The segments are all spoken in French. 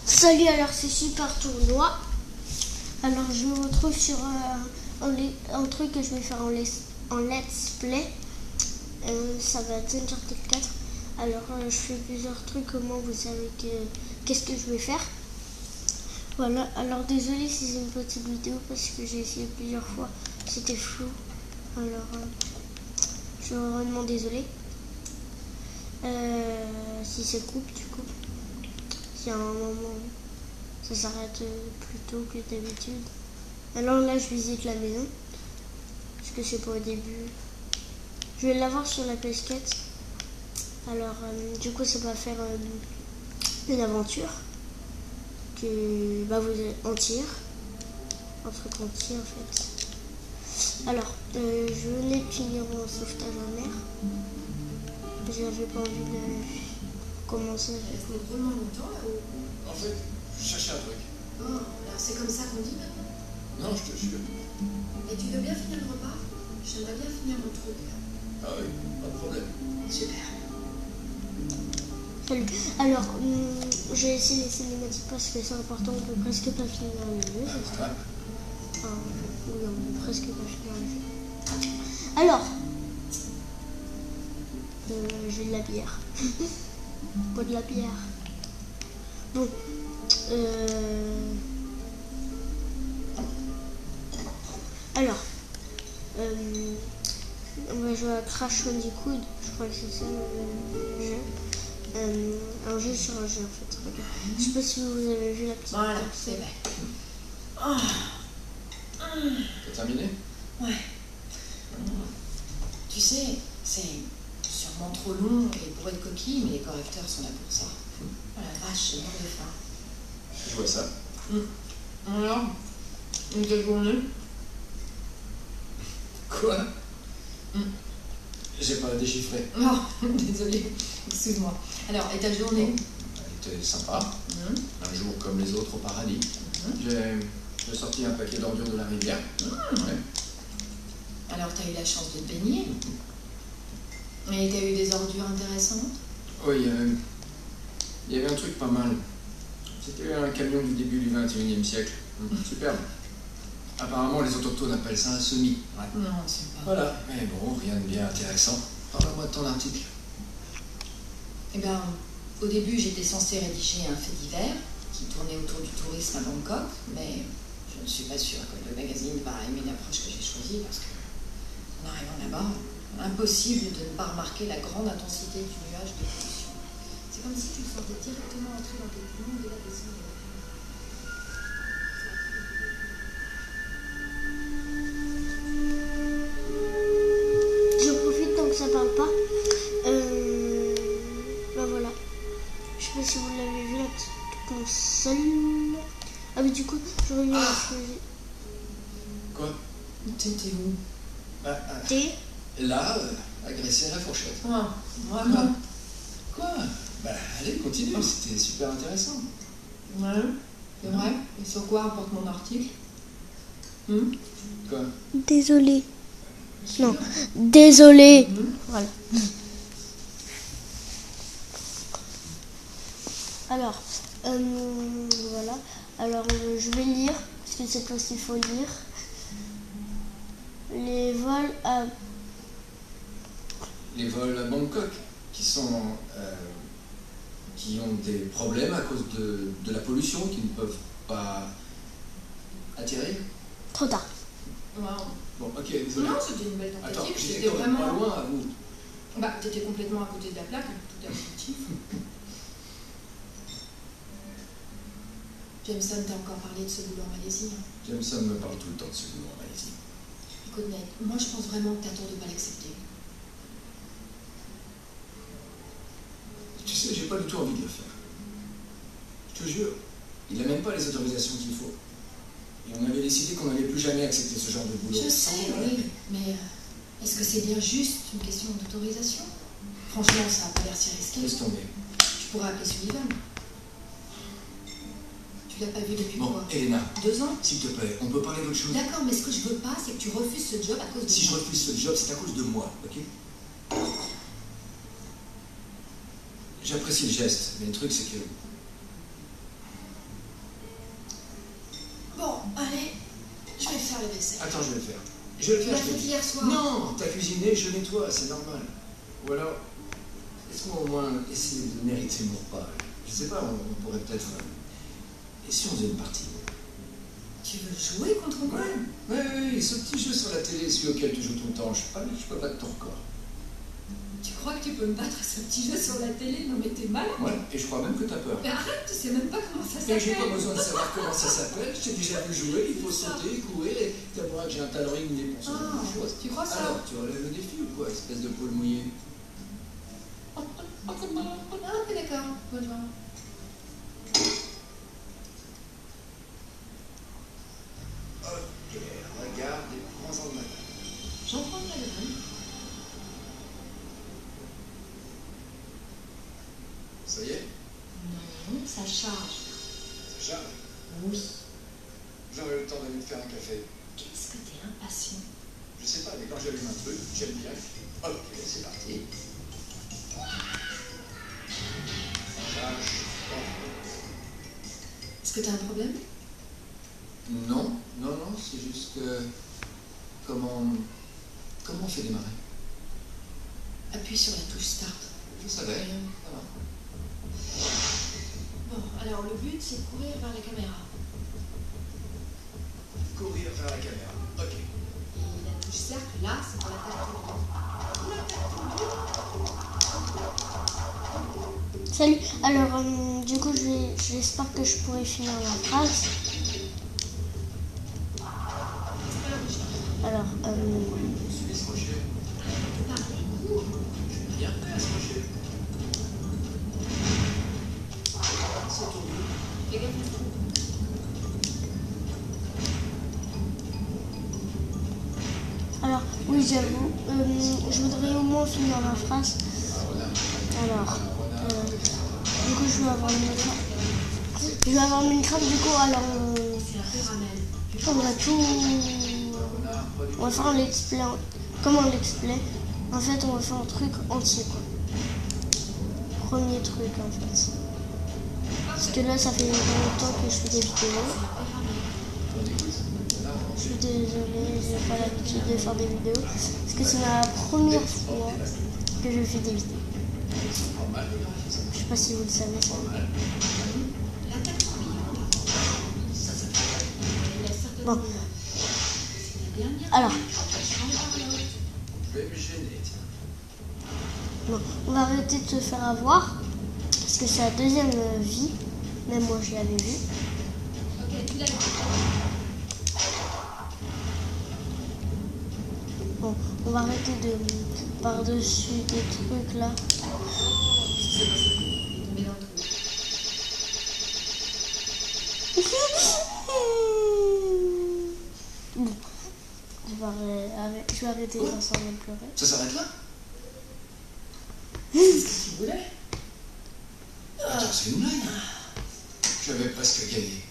Salut, alors c'est Super Tournoi. Alors je me retrouve sur un truc que je vais faire en let's play. Ça va être Uncharted 4. Alors je fais plusieurs trucs, comment vous savez qu'est-ce que je vais faire. Voilà, alors désolé si c'est une petite vidéo parce que j'ai essayé plusieurs fois, c'était flou. Alors je suis vraiment désolé. Si ça coupe, du coup. Si à un moment ça s'arrête plus tôt que d'habitude. Alors là je visite la maison. Parce que c'est pas au début. Je vais l'avoir sur la PS4. Alors du coup ça va faire une aventure. Que vous en tire. Un truc en tire en fait. Alors je venais de finir mon sauvetage en mer. J'avais pas envie de commencer. Ça fait vraiment longtemps là ou... En fait, je cherchais un truc. Oh, alors c'est comme ça qu'on dit maintenant? Non, je te jure. Et tu veux bien finir le repas? J'aimerais bien finir mon truc là. Ah oui, pas de problème. Super. Salut. Alors, j'ai essayé les cinématiques parce que c'est important, on peut presque pas finir le jeu. Voilà. Enfin, oui, on peut presque pas finir le jeu. Alors, j'ai de la bière. Pas de la bière. Bon. Alors, on va jouer à Crash Bandicoot. Je crois que c'est ça le jeu. Un jeu sur un jeu en fait. Regarde. Je sais pas si vous avez vu la petite. Voilà, c'est vrai. Oh. T'as terminé? Ouais. Tu sais, c'est sûrement trop long et pour être coquille, mais les correcteurs sont là pour ça. Oh la vache, c'est mort de faim. Je vois ça. Alors, une telle journée? Quoi? J'ai pas déchiffré. Oh, désolée, excuse-moi. Alors, et ta journée? Elle était sympa. Un jour comme les autres au paradis. J'ai sorti un paquet d'ordures de la rivière. Ouais. Alors, t'as eu la chance de te baigner? Et t'as eu des ordures intéressantes? Oui, il y avait un truc pas mal. C'était un camion du début du 21e siècle. Superbe. Apparemment, les autochtones appellent ça un semis. Ouais. Non, c'est pas... Voilà, mais bon, rien de bien intéressant. Parle-moi de ton article. Eh bien, au début, j'étais censée rédiger un fait divers qui tournait autour du tourisme à Bangkok, mais je ne suis pas sûre que le magazine va aimer l'approche que j'ai choisie parce que, en arrivant là-bas, impossible de ne pas remarquer la grande intensité du nuage de pollution. C'est comme si tu le sentais directement entrer dans tes poumons dès la descente de la fumée. Je profite tant que ça parle pas. Voilà. Je sais pas si vous l'avez vu la petite console. Ah mais du coup, je reviens à ce que j'ai. Quoi? T'étais où? T'es Là, agressé à la fourchette. Ah, vraiment? Quoi? Allez, continue, c'était super intéressant. Ouais, c'est vrai. Et sur quoi porte mon article? Quoi? Désolé. Non, désolé. Voilà. Alors, voilà. Alors, je vais lire, parce que cette fois-ci, il faut lire. Les vols à Bangkok, qui ont des problèmes à cause de la pollution, qui ne peuvent pas atterrir. trop tard. Wow. Bon, ok, désolé. Non, c'était une belle Attends, tentative. j'étais C'était quand même vraiment... pas loin à vous. Bah, t'étais complètement à côté de la plaque, tout à positif. Jameson t'a encore parlé de ce boulot en Malaisie. Jameson me parle tout le temps de ce boulot en Malaisie. Écoute, Ned, moi je pense vraiment que t'as tort de pas l'accepter. Tu sais, j'ai pas du tout envie de le faire. Je te jure, il n'a même pas les autorisations qu'il faut. Et on avait décidé qu'on n'allait plus jamais accepter ce genre de boulot. Je sais, oui, mais est-ce que c'est bien juste une question d'autorisation? Franchement, ça a pas l'air si risqué. Laisse tomber. Tu pourrais appeler Sullivan. Tu l'as pas vu depuis Bon, quoi? Elena, 2 ans? s'il te plaît, on peut parler d'autre chose? D'accord, mais ce que je veux pas, c'est que tu refuses ce job à cause de Si je moi. refuse ce job, c'est à cause de moi, ok? J'apprécie le geste, mais le truc c'est que vaisselle. Attends, je vais le faire. Je vais le Tu faire, l'as je te fait dis. hier soir. Non, t'as cuisiné, je nettoie, c'est normal. Ou alors, laisse-moi au moins essayer de mériter mon repas. Je sais pas, on pourrait peut-être... Et si on faisait une partie? Tu veux jouer contre moi? Ouais, ce petit jeu sur la télé, celui auquel tu joues tout le temps, je peux battre ton record. Tu crois que tu peux me battre à ce petit jeu sur la télé? Non mais t'es malade. Ouais, et je crois même que t'as peur. Mais arrête, tu sais même pas comment ça Mais j'ai pas s'appelle. besoin de savoir comment ça s'appelle, je t'ai déjà vu jouer, il faut sauter, courir, et t'avoueras que j'ai un talent inné pour ce genre de choses. Tu crois ça? Alors, tu relèves le défi ou quoi, espèce de poule mouillée? Ah, ok, d'accord. Bonne journée. Ok, regarde et prends-en de ma part. J'en prends de la graine. Ça y est? Non, ça charge. Ça charge. Oui. J'aurai le temps d'aller me faire un café. Qu'est-ce que t'es impatient? Je sais pas, mais quand j'allume un truc, j'aime bien. Ok, c'est parti. Ça charge. Est-ce que t'as un problème? Non, c'est juste que... Comment on fait démarrer? Appuie sur la touche Start. Je savais, ça va. Bon, alors le but c'est de courir vers la caméra. Courir vers la caméra, ok. Et la touche cercle, là, c'est pour l'attaque. Salut. Alors, du coup, j'espère que je pourrai finir la phrase. Alors, Je suis accroché. Bien fait à accrocher. C'est ton but. Fais gaffe à tout. alors, oui, j'avoue, je voudrais au moins finir ma phrase. Alors, du coup, je vais avoir Minecraft. Je vais avoir Minecraft, du coup, alors, C'est un peu ramel. on va tout... On va faire un let's play. Comment un let's play? En fait, on va faire un truc entier, quoi. Premier truc, en fait. Parce que là, ça fait longtemps que je fais des vidéos. Je suis désolée, j'ai pas l'habitude de faire des vidéos. Parce que c'est ma première fois que je fais des vidéos. Je sais pas si vous le savez, ça. L'attaque papillon, là. Ça s'appelle. Il a certainement. Bon. C'est la dernière. Alors, Je vais me gêner, tiens. bon, on va arrêter de se faire avoir. Parce que c'est la deuxième vie. Même moi, je l'avais vu. Ok, tu l'as vu. Bon, on va arrêter de par-dessus des trucs là. Tombé dans le trou. Bon, je vais arrêter de faire semblant de pleurer. Ça s'arrête là? C'est ce que tu voulais. Attends, c'est une blague. J'avais presque gagné.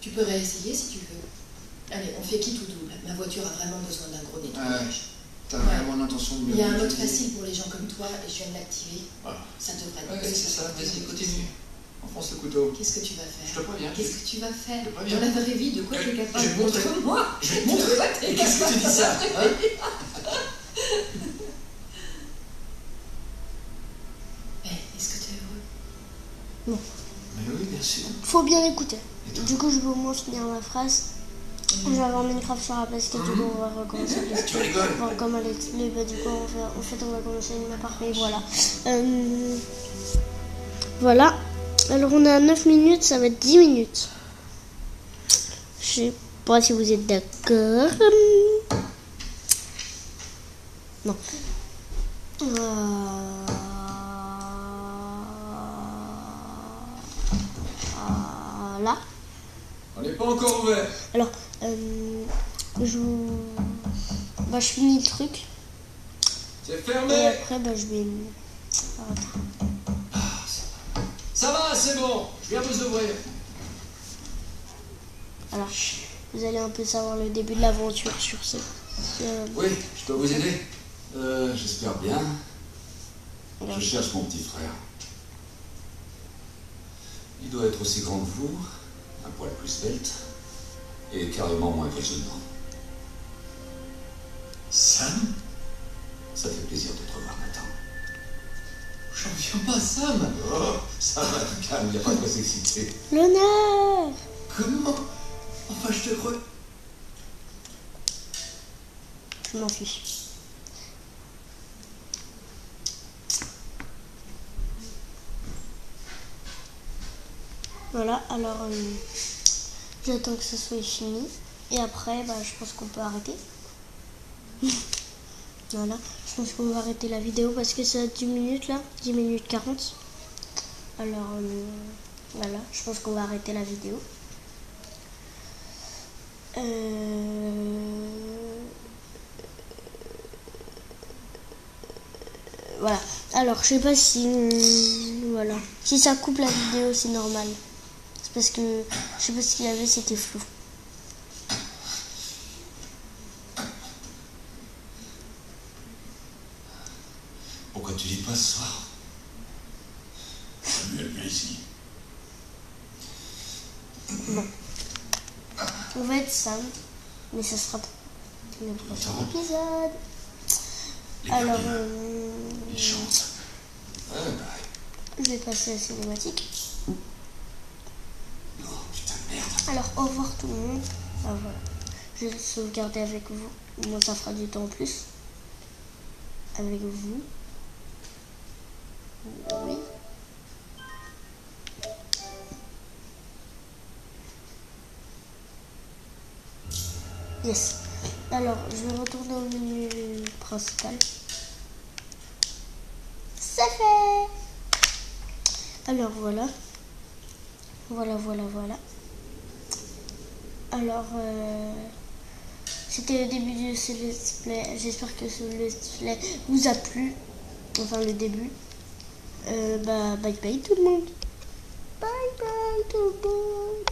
Tu peux réessayer si tu veux. Allez, on fait quitte ou double. Ma voiture a vraiment besoin d'un gros nettoyage. T'as vraiment l'intention de me... Il y a un mode facile pour les gens comme toi et je viens de l'activer. Voilà. Ça devrait Ouais, être c'est ça, vas-y, continue. Enfonce le couteau. Qu'est-ce que tu vas Je faire? te préviens. Qu'est-ce que tu vas faire? Je te préviens. Dans la vraie vie, de quoi tu es Je vais capable? te montrer. Contre moi. Je vais te montrer. De quoi t'es Mais qu'est-ce que tu dis ça, hein? Mais est-ce que tu es heureux? Non. Mais oui, bien sûr. Faut bien écouter. Et toi? Du coup, je vais au moins finir ma phrase. Je vais avoir Minecraft sur la place, du coup, on va recommencer le let's Tu play. rigoles? Enfin, comme un let's play, bah, du coup, en fait, on va commencer une par contre, voilà. Voilà. Alors, on est à 9 minutes, ça va être 10 minutes. Je sais pas si vous êtes d'accord. Non. Voilà. On n'est pas encore ouvert. Alors, je finis le truc. C'est Et fermé. après, je vais... arrêter. Ça va, c'est bon. Je viens vous ouvrir. Alors, vous allez un peu savoir le début de l'aventure sur ce... Oui, je dois vous aider. J'espère bien. alors, Je cherche mon petit frère. Il doit être aussi grand que vous, un poil plus svelte, et carrément moins grisonnant. Sam? Ça fait plaisir de te revoir, Nathan. J'en viens pas, Sam. Oh, ça va, tu calme, y a pas de quoi s'exciter. L'honneur. Comment? Enfin, je te crois. Je m'en fiche. Voilà, alors j'attends que ça soit fini. Et après, bah, je pense qu'on peut arrêter. Voilà, je pense qu'on va arrêter la vidéo parce que ça a 10 minutes là, 10 minutes 40. Alors voilà, je pense qu'on va arrêter la vidéo. Voilà, alors je sais pas si voilà, si ça coupe la vidéo c'est normal. C'est parce que je sais pas ce qu'il y avait, c'était flou. Pourquoi tu dis pas ce soir? Samuel, viens ici. Bon, on va être Sam, mais ça sera pour le prochain épisode. Alors Il chante. Ah, bah. je vais passer à la cinématique. Oh, putain de merde. Alors au revoir tout le monde. Ah, voilà. Je vais sauvegarder avec vous. Moi ça fera du temps en plus. Avec vous. Oui. Yes. Alors je vais retourner au menu principal. C'est fait. Alors voilà. Voilà. Alors, c'était le début de ce let's play. J'espère que ce let's play vous a plu. Enfin, le début. Bye bye tout le monde. Bye bye tout le monde.